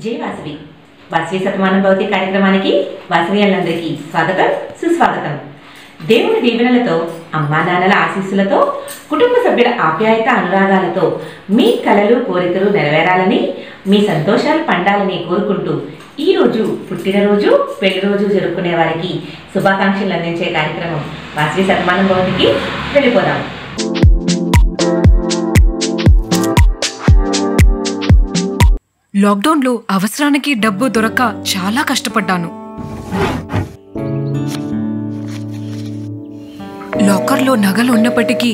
జై వాసవి వాసవి శతమానం భవతి కార్యక్రమానికి వాసవియలందరికీ స్వాగతం సుస్వాగతం. దేవుని దీవెనలతో అమ్మా నాన్నల ఆశీస్సులతో కుటుంబ సభ్యుల ఆప్యాయత అనురాగాలతో మీ కలలు కోరికలు నెరవేరాలని మీ సంతోషాలు పండాలని కోరుకుంటూ ఈరోజు పుట్టినరోజు పెళ్లి రోజు జరుపుకునే వారికి శుభాకాంక్షలు అందించే కార్యక్రమం వాసవి శతమానం భవతికి వెళ్ళిపోదాం. లాక్డౌన్లో అవసరానికి డబ్బు దొరక్క చాలా కష్టపడ్డాను. లాకర్లో నగలు ఉన్నప్పటికీ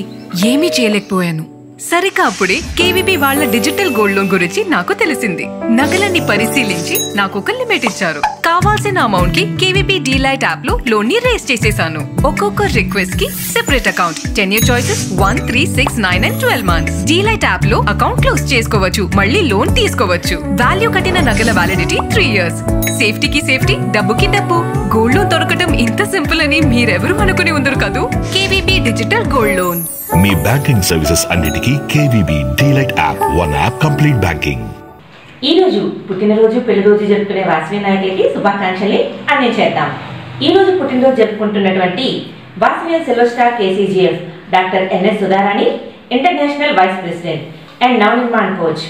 ఏమీ చేయలేకపోయాను. సరిగ్గా అప్పుడే కేవీబీ వాళ్ళ డిజిటల్ గోల్డ్ లోన్ గురించి నాకు తెలిసింది. నగలన్నీ పరిశీలించి నాకు ఒక లిమిట్ ఇచ్చారు. కావాల్సిన అమౌంట్ కి కేవీబీ డీలైట్ యాప్ లో లోన్ ని రేస్ చేసేసాను. ఒక్కొక్క రిక్వెస్ట్ కి separate account, 10 year choices 1, 3, 6, 9 and 12 months. Delight app లో అకౌంట్ క్లోజ్ చేసుకోవచ్చు, మళ్ళీ లోన్ తీసుకోవచ్చు. వాల్యూ కట్టిన నగల వ్యాలిడిటీ 3 years. సేఫ్టీకి సేఫ్టీ, డబ్బుకి డబ్బు. గోల్డ్ లోన్ దొరకటం ఇంత సింపుల్ అని మీరెవరూ అనుకుని ఉండరు కదూ. KVB digital gold loan. మీ బ్యాంకింగ్ సర్వీసెస్ అన్నిటికీ KVB delight app, one app complete banking. ఈ రోజు పుట్టినరోజు పెళ్లి రోజు జరుపుకునే వాసవి నాయకులకి శుభాకాంక్షల్ని అందించేద్దాం. ఈ రోజు పుట్టినరోజు జరుపుకుంటున్నటువంటి Vasavi silver star KCGF doctor NS Sudharani, international vice president and Navnirman coach,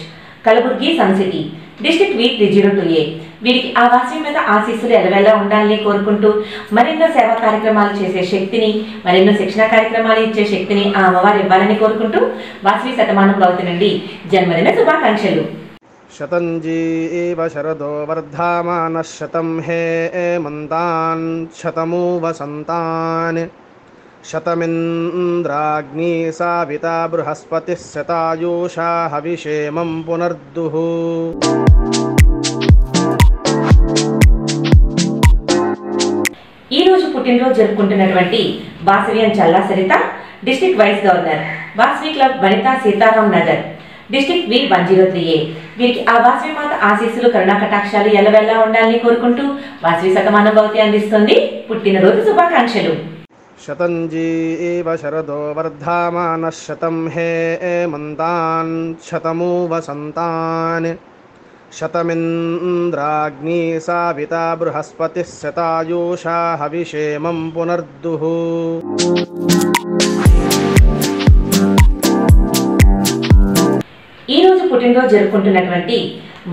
Kalaburagi sun city, district V302A. వీరికి ఆ వాసవి మీద ఆశీస్సులు ఎలవెల్లా ఉండాలని కోరుకుంటూ మరెన్నో సేవా కార్యక్రమాలు చేసే శక్తిని, మరెన్నో శిక్షణ కార్యక్రమాలు ఇచ్చే శక్తిని ఆ అమ్మవారు ఇవ్వాలని కోరుకుంటూ వాసవి శతమానం భవతి నుండి జన్మదిన శుభాకాంక్షలు. శతంజీవ శరదో వర్ధమాన శతం హే మంతాన్ శతమూ వసంతాన్ శతమింద్రాగ్ని సావితా బృహస్పతి శతాయూషా హవిషేమం పునర్దుః. ఈ రోజు పుట్టినరోజు జరుపుకుంటున్నటువంటి Vasavian Challa Sarita, district vice governor, Vasavi club Vanita Sitaram Nagar, district V103A. వీరికి ఆ వాసవి మాత ఆశీస్సులు కరుణా కటాక్షాలు ఎల్లవెల్లా ఉండాలని కోరుకుంటూ వాసవి శతమానం భవతి అందిస్తుంది పుట్టినరోజు శుభాకాంక్షలు. శతంజీవ శరదో వర్ధమాన శతం హే మంతాన్ శతమూ వసంతాన్ శతమింద్రాగ్ని సావితా బృహస్పతి శతాయూషా హవిషేమం పునర్దుః. ఈ రోజు పుట్టినరోజు జరుపుకుంటున్నటువంటి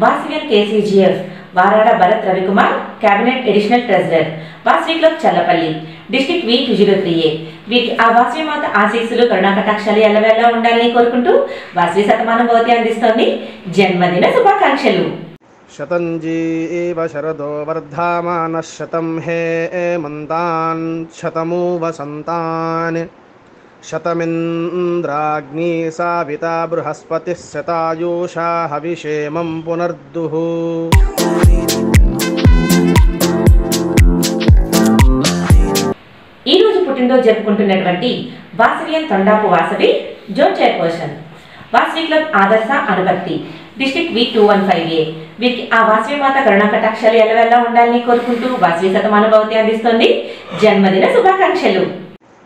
Vasavian KCGF Varada Bharat Ravikumar, cabinet additional treasurer, Vasavi club Challapalli, district V203A. వీరికి ఆ వాసవి మాత ఆశీస్సులు కరుణా కటాక్షాలు ఎల్లవెల్లా ఉండాలని కోరుకుంటూ వాసవి శతమానం భవతి అందిస్తోంది జన్మదిన శుభాకాంక్షలు. శతంజీవ శరదో వర్ధమాన శతం హే మంతాన్ శతమూ వసంతాన్ శతమింద్రాగ్ని సావితా బృహస్పతి శతాయూషా హవిషేమం పునర్దుః. ఈ రోజు పుట్టినరోజు జరుపుకుంటున్నటువంటి Vasavian Thondapu Vasavi, zone chairperson, Vasavi club Adarsha Anubhakti, district V215A. వీరికి ఆ వాసవి మాత కరుణా కటాక్షాలు ఎల్లవెల్లా ఉండాలని కోరుకుంటూ వాసవి శతమానం భవతి అందిస్తోంది జన్మదిన శుభాకాంక్షలు.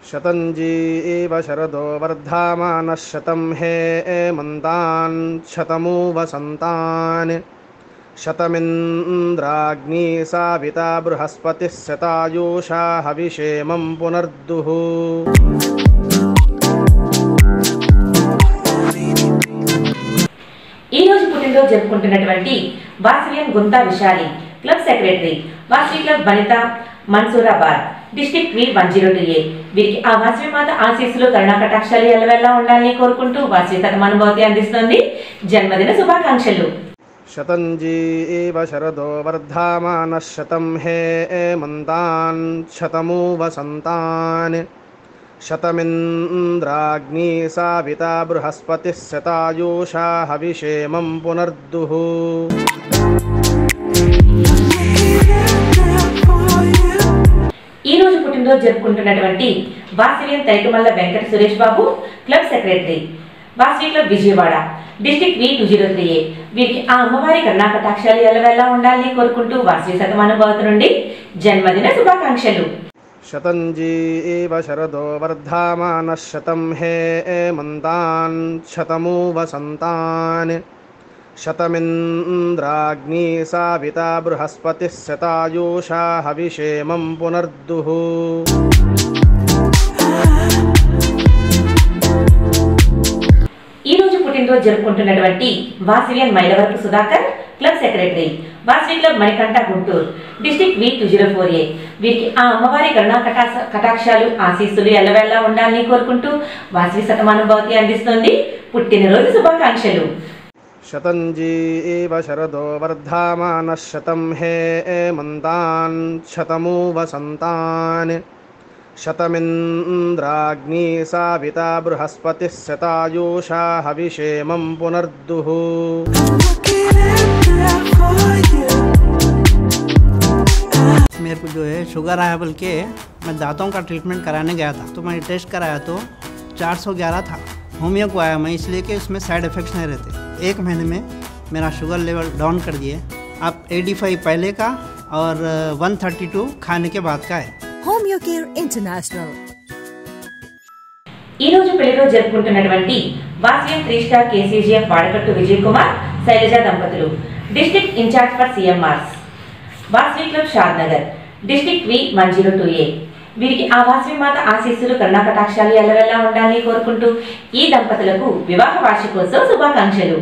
శతంజీవ శరదో వర్ధమాన శతం హే మంతాన్ శతమూ వసంతాన్ శతమింద్రాగ్ని సావితా బృహస్పతి శతాయూషా హవిషేమం పునర్దుః. ఈ రోజు పుట్టినరోజు జరుపుకుంటున్నటువంటి Vasavian Gunta Vishali, club secretary, Vasavi club Vanita Mansoorabad, district V102A. వీరికి ఆ వాసవి మాత ఆశీస్సులు కరుణా కటాక్షాలు ఎల్లవెల్లా ఉండాలని కోరుకుంటూ వాసవి శతమానం భవతి అందిస్తోంది జన్మదిన శుభాకాంక్షలు. శతంజీవ శరదో వర్ధమాన శతం హే మంతాన్ శతమూ వసంతాన్ శతమింద్రాగ్ని సావితా బృహస్పతి శతాయూషా హవిషేమం పునర్దుః. ఈ రోజు పుట్టినరోజు జరుపుకుంటున్నటువంటి Vasavian Taikamalla Venkata Suresh Babu, club secretary, Vasavi club Vijayawada, district V203A. వీరికి ఆ అమ్మవారి కరుణా కటాక్షాలు ఎల్లవెల్లా ఉండాలని కోరుకుంటూ వాసవి శతమానం భవతి నుండి జన్మదిన శుభాకాంక్షలు. శతంజీవ శరదో వర్ధమాన శతం హే మంతాన్ శతమూ వసంతాన్ శతమింద్రాగ్ని సావితా బృహస్పతిः శతాయూషా హవిషేమం పునర్దుః ఈ రోజు పుట్టినరోజు జరుపుకుంటున్నటువంటి Vasavian Mylavarapu Sudhakar, club secretary, Vasavi club Manikanta Guntur, district V204A. వీరికి ఆ అమ్మవారి కరుణా కటాక్షాలు ఆశీస్సులు ఎల్లవేళలా ఉండాలని కోరుకుంటూ వాసవి శతమానం భవతి అందిస్తోంది పుట్టినరోజు శుభాకాంక్షలు. శతంజీవ శరదో వర్ధమానః శతం హేమంతాన్ శతమూ వసంతాన్ శతమింద్రాగ్ని సావితా బృహస్పతిः శతాయూషా హవిషేమం పునర్దుః मेरे को जो है शुगर आया बोल के मैं दांतों का ट्रीटमेंट कराने गया था, तो मैंने टेस्ट कराया तो 411 था। होमियो को आया मैं इसलिए कि उसमें साइड इफ़ेक्ट्स नहीं रहते। 1 महीने में मेरा शुगर लेवल डाउन कर दिए। अब 85 पहले का और 132 खाने के बाद का है। Homeo care international. ఈ రోజు పెళ్లిరోజు జరుపుకుంటున్నటువంటి వాసవియన్ 3 స్టార్ KCGF వాడకట్టు విజయ్ కుమార్, శైలజ దంపతులు, district in-charge for CMRs, Vasavi club Shadnagar, district V102A. వీరికి ఆ వాసవి మాత ఆశీస్సులు కరుణా కటాక్షాలు ఎల్లవెల్లా ఉండాలని కోరుకుంటూ ఈ దంపతులకు వివాహ వార్షికోత్సవ శుభాకాంక్షలు.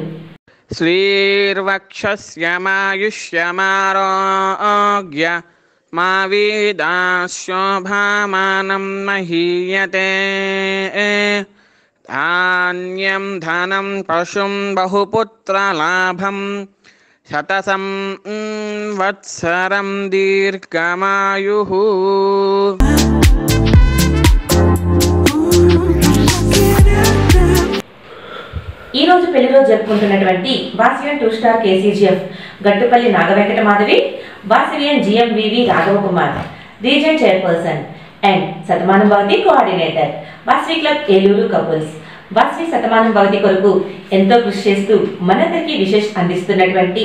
శ్రీర్వక్షస్యమాయుష్యమారోగ్య మా వీదాశోభామానం మహీయతే ధాన్యం ధనం పశుం బహుపుత్రలాభం శతసం వత్సరం దీర్ఘమాయుః. ఈ రోజు పెళ్లి రోజు జరుపుకుంటున్నటువంటి Vasavian 2 star KCGF Gattupalli Nagavenkata Madhavi, Vasavian GMVV Raghava Kumar, region chairperson and Shatamanam Bhavati coordinator, Vasavi club Eluru couples. Vasavi Shatamanam Bhavati కొరకు ఎంతో కృషి చేస్తూ మనందరికీ విశేష అందిస్తున్నటువంటి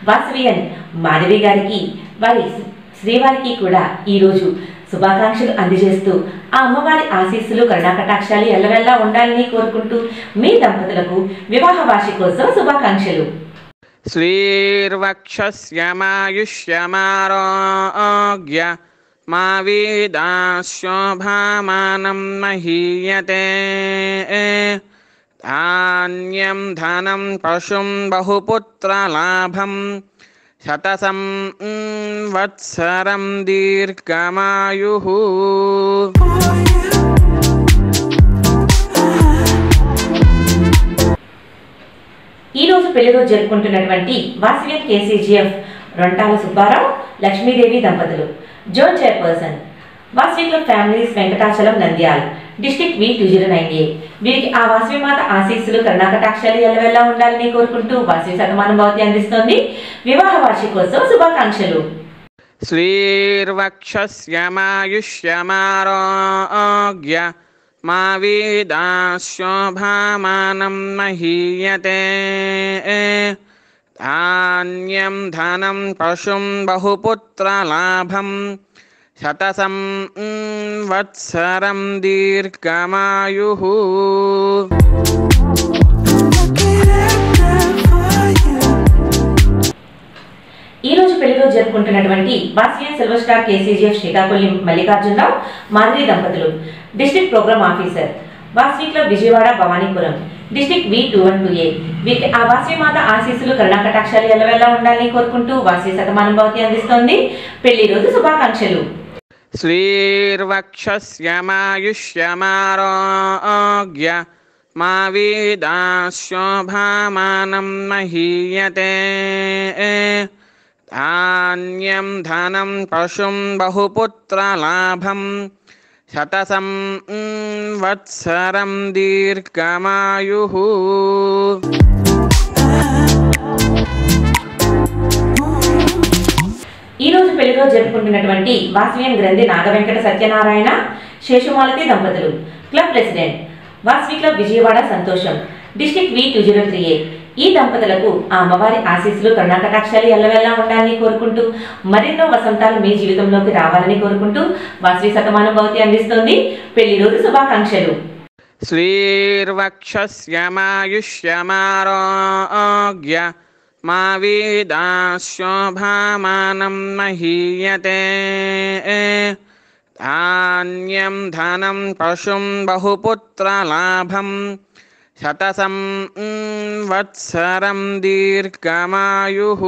వాసవియన్ మాధవి గారికి, వారి శ్రీవారికి కూడా ఈరోజు శుభాకాంక్షలు అందజేస్తూ ఆ అమ్మవారి ఆశీస్సులు కరుణాకటాక్షాలు ఎల్లవెల్లా ఉండాలని కోరుకుంటూ మీ దంపతులకు వివాహ వార్షికోత్సవ శుభాకాంక్షలు. శ్రీర్వక్షస్యమాయుష్యమారోగ్య మా వీదాశోభామానం మహీయతే ధాన్యం ధనం పశుం బహుపుత్రలాభం శతసం వత్సరం దీర్ఘమాయుః. ఈ రోజు పెళ్లి రోజు జరుపుకుంటున్నటువంటి వాసవియన్ KCGF రొంటాల సుబ్బారావు, లక్ష్మీదేవి దంపతులు, zone chairperson, Vasavi club families Venkatachalam Nandyal, district V209A. వీరికి ఆ వాసవి మాత ఆశీస్సులు కరుణాకటాక్షాలు ఎల్లవెల్లా ఉండాలని కోరుకుంటూ వాసవి శతమానం భవతి అందిస్తోంది వివాహ వార్షికోత్సవ శుభాకాంక్షలు. శ్రీర్వక్షస్యమాయుష్యమారోగ్య మా వీదాశోభామానం మహీయతే ధాన్యం ధనం పశుం బహుపుత్రలాభం శతసం వత్సరం దీర్ఘమాయుః. ఈ రోజు పెళ్లి రోజు జరుపుకుంటున్నటువంటి Vasavian silver star KCGF Srikakulam Mallikarjunarao, Madhuri దంపతులు, district programme officer, Vasavi club Vijayawada Bhavanipuram, district V212A. వీరికి ఆ వాసవి మాత ఆశీస్సులు కరుణాకటాక్షాలు ఎల్లవెల్లా ఉండాలని కోరుకుంటూ వాసవి శతమానం భవతి అందిస్తోంది పెళ్లి రోజు శుభాకాంక్షలు. శ్రీర్వక్షస్యమాయుష్యమారోగ్య మా వీదాశోభామానం మహీయతే ధాన్యం ధనం పశుం బహుపుత్రలాభం శతసం వత్సరం దీర్ఘమాయుః. ఈ రోజు పెళ్లి రోజు జరుపుకుంటున్నటువంటి వాసవియన్ గ్రంథి నాగవెంకట సత్యనారాయణ, శేషుమాలతి దంపతులు, club president, Vasavi club Vijayawada సంతోషం, డిస్ట్రిక్ట్ V203A. ఈ దంపతులకు ఆ అమ్మవారి ఆశీస్సులు కరుణాకటాక్షాలు ఎల్లవెల్లా ఉండాలని కోరుకుంటూ మరెన్నో వసంతాలు మీ జీవితంలోకి రావాలని కోరుకుంటూ వాసవి శతమానం భవతి అందిస్తోంది పెళ్లి రోజు శుభాకాంక్షలు. శ్రీర్వక్షస్యమాయుష్యమారోగ్య మా వేదాశోభామానం మహీయతే ధాన్యం ధనం పశుం బహుపుత్రలాభం శతసం వత్సరం దీర్ఘమాయుః.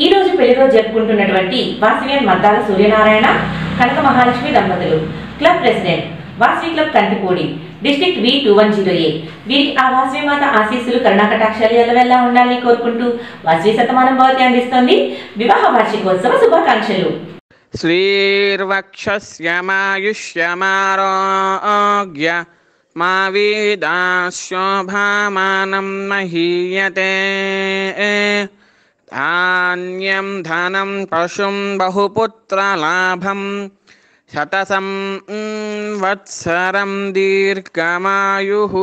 ఈ రోజు పెళ్లి రోజు జరుపుకుంటున్నటువంటి వాసవియన్ మద్దాల సూర్యనారాయణ కనక మహాలక్ష్మి దంపతులు, club president, Vasavi club Kantipudi, district V210A. వీరికి ఆ వాసవి మాత ఆశీస్సులు కరుణాకటాక్షాలు ఎల్లవెల్లా ఉండాలని కోరుకుంటూ వాసవి శతమానం భవతి అందిస్తోంది వివాహ వార్షికోత్సవ శుభాకాంక్షలు. శ్రీర్వక్షస్యమాయుష్యమారోగ్య మా వేదాశోభామానం మహీయతే ధాన్యం ధనం పశుం బహుపుత్రలాభం శతసం వత్సరం దీర్ఘమాయుః.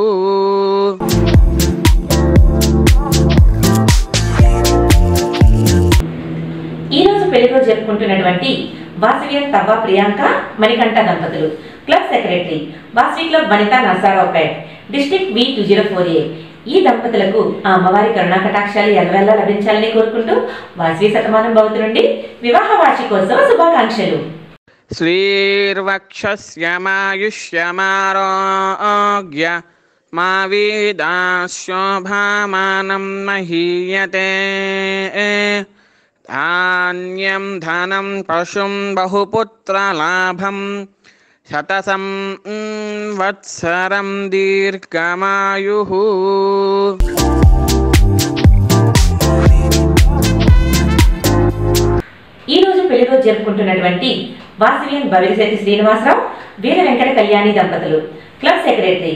ఈ రోజు పెళ్లి రోజు జరుపుకుంటున్నటువంటి వాసవియన్ తవ్వ ప్రియాంక మణికంఠ దంపతులు, క్లబ్ సెక్రటరీ, వాసవి క్లబ్ వనిత నర్సారావుపేట్, డిస్ట్రిక్ట్ V204A. ఈ దంపతులకు ఆ అమ్మవారి కరుణాకటాక్షాలు ఎల్లవెల్లా లభించాలని కోరుకుంటూ వాసవి శతమానం భవతి నుండి వివాహ వార్షికోత్సవ శుభాకాంక్షలు. శ్రీర్వక్షస్యమాయుష్యమారోగ్య మా వేదాశోభామానం మహీయతే ధాన్యం ధనం పశుం బహుపుత్రలాభం శతసం వత్సరం దీర్ఘమాయుః. ఈ రోజు పెళ్లి రోజు జరుపుకుంటున్నటువంటి వాసవియన్ బవిరిశెట్టి శ్రీనివాసరావు, వీర వెంకట కళ్యాణి దంపతులు, club secretary,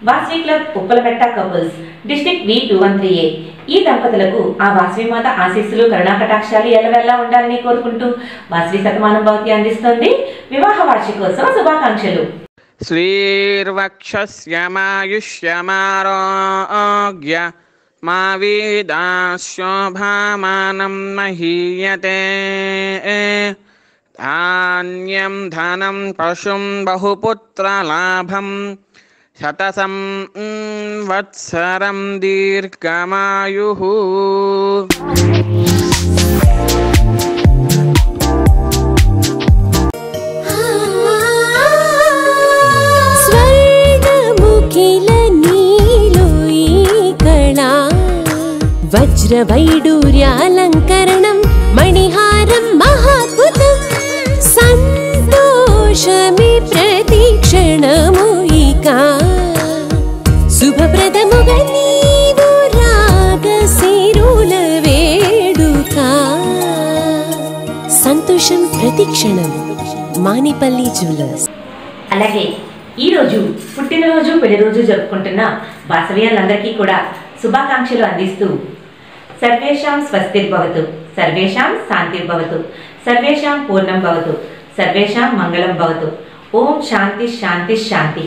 Vasavi club Uppalametta couples, district V213A. ఈ దంపతులకు ఆ వాసవి మాత ఆశీస్సులు కరుణాకటాక్షాలు ఎల్లవెల్లా ఉండాలని కోరుకుంటూ వాసవి శతమానం భవతి అందిస్తోంది వివాహ వార్షికోత్సవ శుభాకాంక్షలు. శ్రీర్వక్షస్యమాయుష్యమారోగ్య మా వేదాశోభామానం మహీయతే ధాన్యం ధనం పశుం బహుపుత్రలాభం శతసం వత్సరం దీర్ఘమాయుః. వజ్రవైడూర్యాలంకరణం మణిహారం మహాద్భుతం సంతోషమే ప్రతిక్షణము ఇక శుభప్రదముగా నీవు రాగశిరుల వేడుక సంతోషం ప్రతిక్షణం. మానిపల్లి జ్యువెలర్స్. అలాగే ఈ రోజు పుట్టినరోజు పెళ్లి రోజు జరుపుకుంటున్న వాసవియన్లందరికీ కూడా శుభాకాంక్షలు అందిస్తూ సర్వేషాం స్వస్తిర్భవతు, సర్వేషాం శాంతిర్భవతు, సర్వేషాం పూర్ణం భవతు, సర్వేషాం మంగళం భవతు. ఓం శాంతి శాంతి శాంతి.